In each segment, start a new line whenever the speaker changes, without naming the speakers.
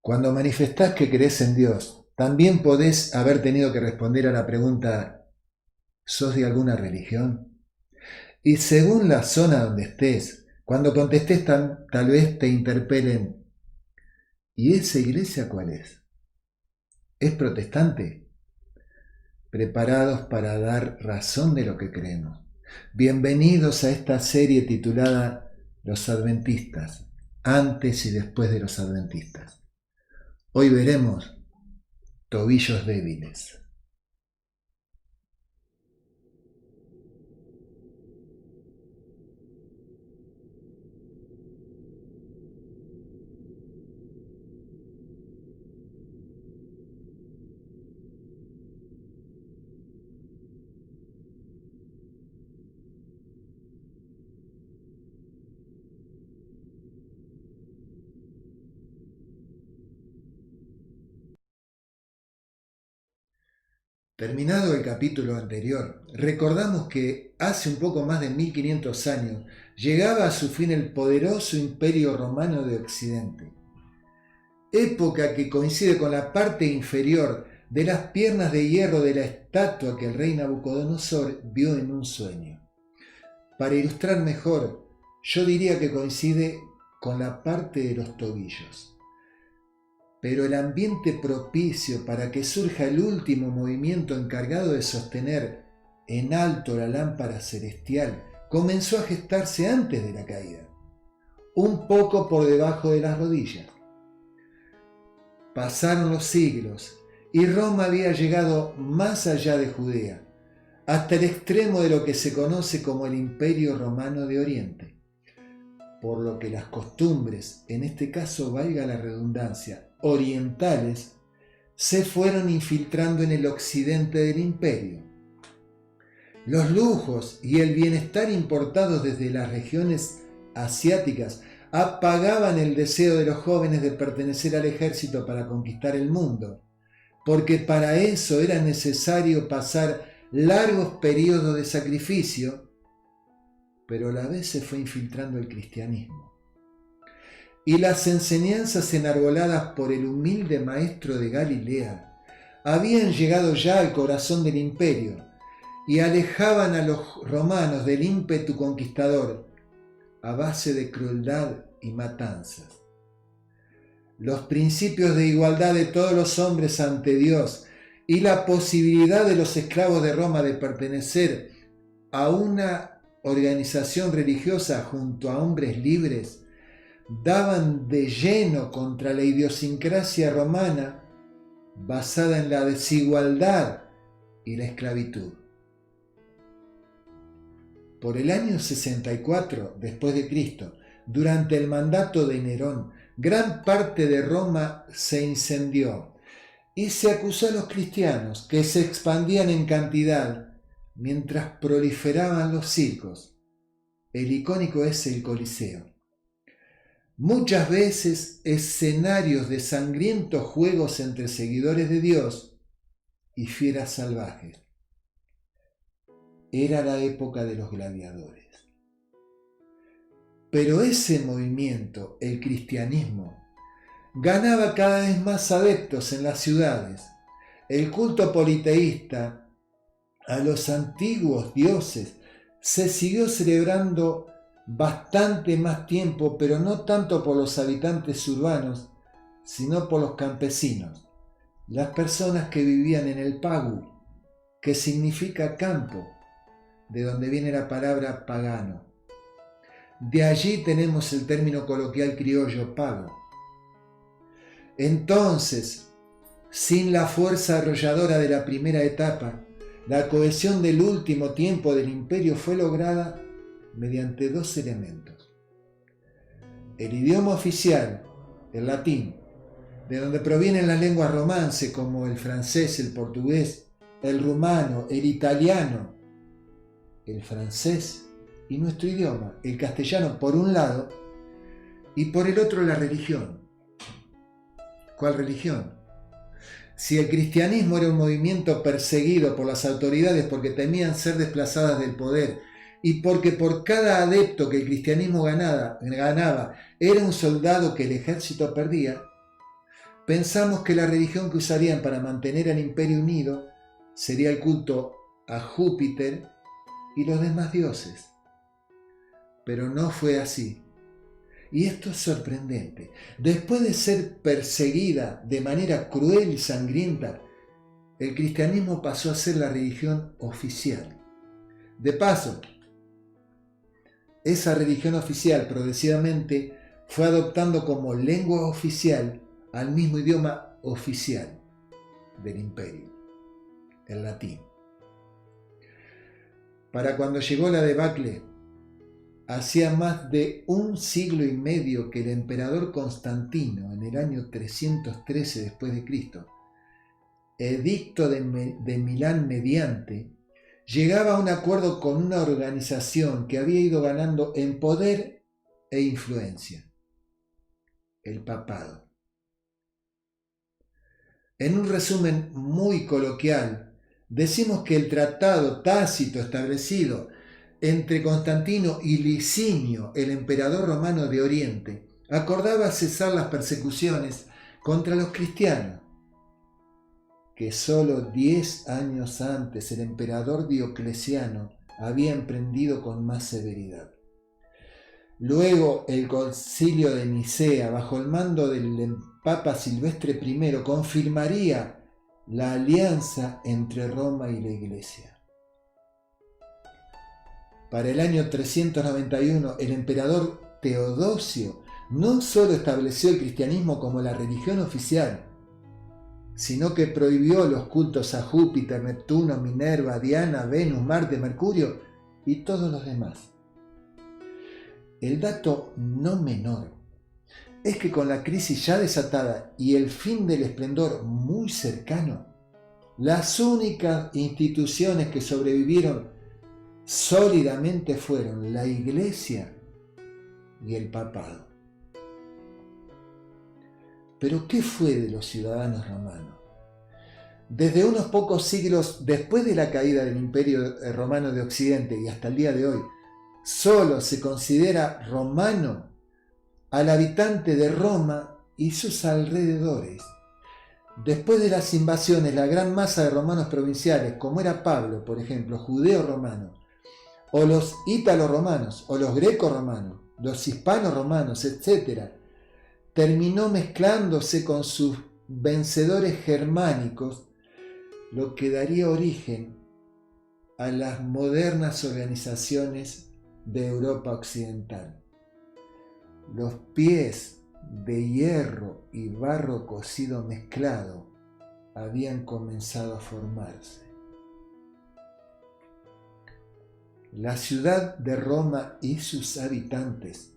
Cuando manifestás que crees en Dios, también podés haber tenido que responder a la pregunta: ¿sos de alguna religión? Y según la zona donde estés, cuando contestes tal vez te interpelen: ¿y esa iglesia cuál es? ¿Es protestante? Preparados para dar razón de lo que creemos. Bienvenidos a esta serie titulada Los Adventistas, antes y después de los Adventistas. Hoy veremos tobillos débiles. Terminado el capítulo anterior, recordamos que hace un poco más de 1500 años llegaba a su fin el poderoso imperio romano de Occidente, época que coincide con la parte inferior de las piernas de hierro de la estatua que el rey Nabucodonosor vio en un sueño. Para ilustrar mejor, yo diría que coincide con la parte de los tobillos. Pero el ambiente propicio para que surja el último movimiento encargado de sostener en alto la lámpara celestial comenzó a gestarse antes de la caída, un poco por debajo de las rodillas. Pasaron los siglos y Roma había llegado más allá de Judea, hasta el extremo de lo que se conoce como el Imperio Romano de Oriente, por lo que las costumbres, en este caso valga la redundancia, orientales, se fueron infiltrando en el occidente del imperio. Los lujos y el bienestar importados desde las regiones asiáticas apagaban el deseo de los jóvenes de pertenecer al ejército para conquistar el mundo, porque para eso era necesario pasar largos periodos de sacrificio, pero a la vez se fue infiltrando el cristianismo. Y las enseñanzas enarboladas por el humilde maestro de Galilea habían llegado ya al corazón del imperio y alejaban a los romanos del ímpetu conquistador a base de crueldad y matanzas. Los principios de igualdad de todos los hombres ante Dios y la posibilidad de los esclavos de Roma de pertenecer a una organización religiosa junto a hombres libres daban de lleno contra la idiosincrasia romana basada en la desigualdad y la esclavitud. Por el año 64 después de Cristo, durante el mandato de Nerón, gran parte de Roma se incendió y se acusó a los cristianos que se expandían en cantidad mientras proliferaban los circos. El icónico es el Coliseo. Muchas veces escenarios de sangrientos juegos entre seguidores de Dios y fieras salvajes. Era la época de los gladiadores. Pero ese movimiento, el cristianismo, ganaba cada vez más adeptos en las ciudades. El culto politeísta a los antiguos dioses se siguió celebrando bastante más tiempo, pero no tanto por los habitantes urbanos, sino por los campesinos, las personas que vivían en el pagu, que significa campo, de donde viene la palabra pagano. De allí tenemos el término coloquial criollo pago. Entonces, sin la fuerza arrolladora de la primera etapa, la cohesión del último tiempo del imperio fue lograda mediante dos elementos. El idioma oficial, el latín, de donde provienen las lenguas romance como el francés, el portugués, el rumano, el italiano, el francés y nuestro idioma, el castellano por un lado, y por el otro la religión. ¿Cuál religión? Si el cristianismo era un movimiento perseguido por las autoridades porque temían ser desplazadas del poder y porque por cada adepto que el cristianismo ganaba era un soldado que el ejército perdía, pensamos que la religión que usarían para mantener al imperio unido sería el culto a Júpiter y los demás dioses. Pero no fue así. Y esto es sorprendente. Después de ser perseguida de manera cruel y sangrienta, el cristianismo pasó a ser la religión oficial. De paso, esa religión oficial progresivamente fue adoptando como lengua oficial al mismo idioma oficial del imperio, el latín. Para cuando llegó la debacle, hacía más de 1 siglo y medio que el emperador Constantino, en el año 313 después de Cristo, edicto de Milán mediante, llegaba a un acuerdo con una organización que había ido ganando en poder e influencia, el papado. En un resumen muy coloquial, decimos que el tratado tácito establecido entre Constantino y Licinio, el emperador romano de Oriente, acordaba cesar las persecuciones contra los cristianos, que solo 10 años antes el emperador Diocleciano había emprendido con más severidad. Luego el concilio de Nicea, bajo el mando del Papa Silvestre I, confirmaría la alianza entre Roma y la Iglesia. Para el año 391, el emperador Teodosio no solo estableció el cristianismo como la religión oficial, sino que prohibió los cultos a Júpiter, Neptuno, Minerva, Diana, Venus, Marte, Mercurio y todos los demás. El dato no menor es que con la crisis ya desatada y el fin del esplendor muy cercano, las únicas instituciones que sobrevivieron sólidamente fueron la Iglesia y el papado. Pero ¿qué fue de los ciudadanos romanos? Desde unos pocos siglos después de la caída del Imperio Romano de Occidente y hasta el día de hoy, solo se considera romano al habitante de Roma y sus alrededores. Después de las invasiones, la gran masa de romanos provinciales, como era Pablo, por ejemplo, judeo-romano, o los ítalo-romanos, o los greco-romanos, los hispano-romanos, etc., terminó mezclándose con sus vencedores germánicos, lo que daría origen a las modernas organizaciones de Europa Occidental. Los pies de hierro y barro cocido mezclado habían comenzado a formarse. La ciudad de Roma y sus habitantes,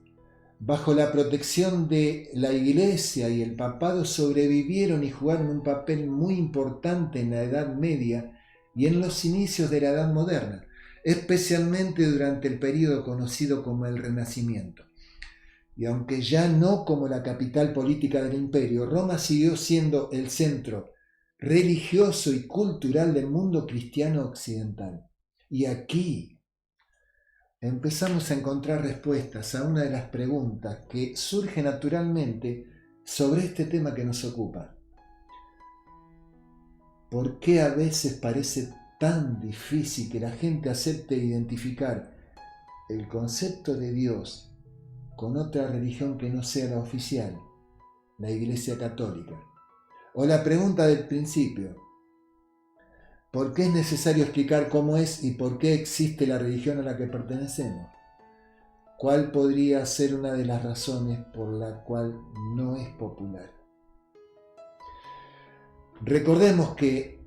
bajo la protección de la Iglesia y el papado, sobrevivieron y jugaron un papel muy importante en la Edad Media y en los inicios de la Edad Moderna, especialmente durante el período conocido como el Renacimiento. Y aunque ya no como la capital política del imperio, Roma siguió siendo el centro religioso y cultural del mundo cristiano occidental. Y aquí empezamos a encontrar respuestas a una de las preguntas que surge naturalmente sobre este tema que nos ocupa. ¿Por qué a veces parece tan difícil que la gente acepte identificar el concepto de Dios con otra religión que no sea la oficial, la Iglesia Católica? O la pregunta del principio: ¿por qué es necesario explicar cómo es y por qué existe la religión a la que pertenecemos? ¿Cuál podría ser una de las razones por la cual no es popular? Recordemos que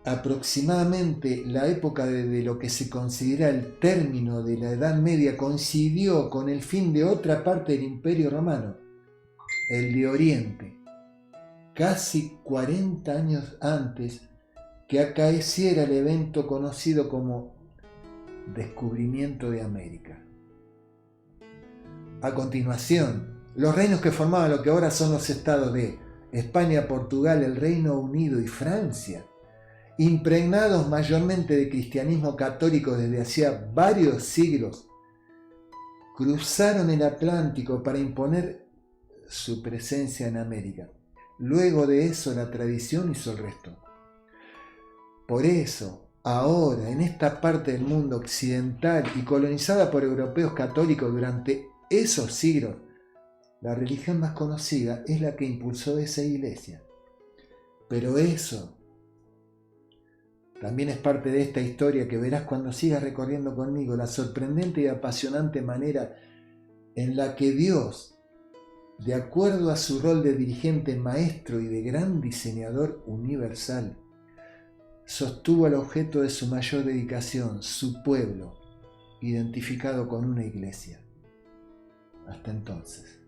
aproximadamente la época de lo que se considera el término de la Edad Media coincidió con el fin de otra parte del Imperio Romano, el de Oriente, casi 40 años antes que acaeciera el evento conocido como descubrimiento de América. A continuación, los reinos que formaban lo que ahora son los estados de España, Portugal, el Reino Unido y Francia, impregnados mayormente de cristianismo católico desde hacía varios siglos, cruzaron el Atlántico para imponer su presencia en América. Luego de eso la tradición hizo el resto. Por eso, ahora, en esta parte del mundo occidental y colonizada por europeos católicos durante esos siglos, la religión más conocida es la que impulsó esa iglesia. Pero eso también es parte de esta historia que verás cuando sigas recorriendo conmigo la sorprendente y apasionante manera en la que Dios, de acuerdo a su rol de dirigente maestro y de gran diseñador universal, sostuvo al objeto de su mayor dedicación, su pueblo, identificado con una iglesia. Hasta entonces.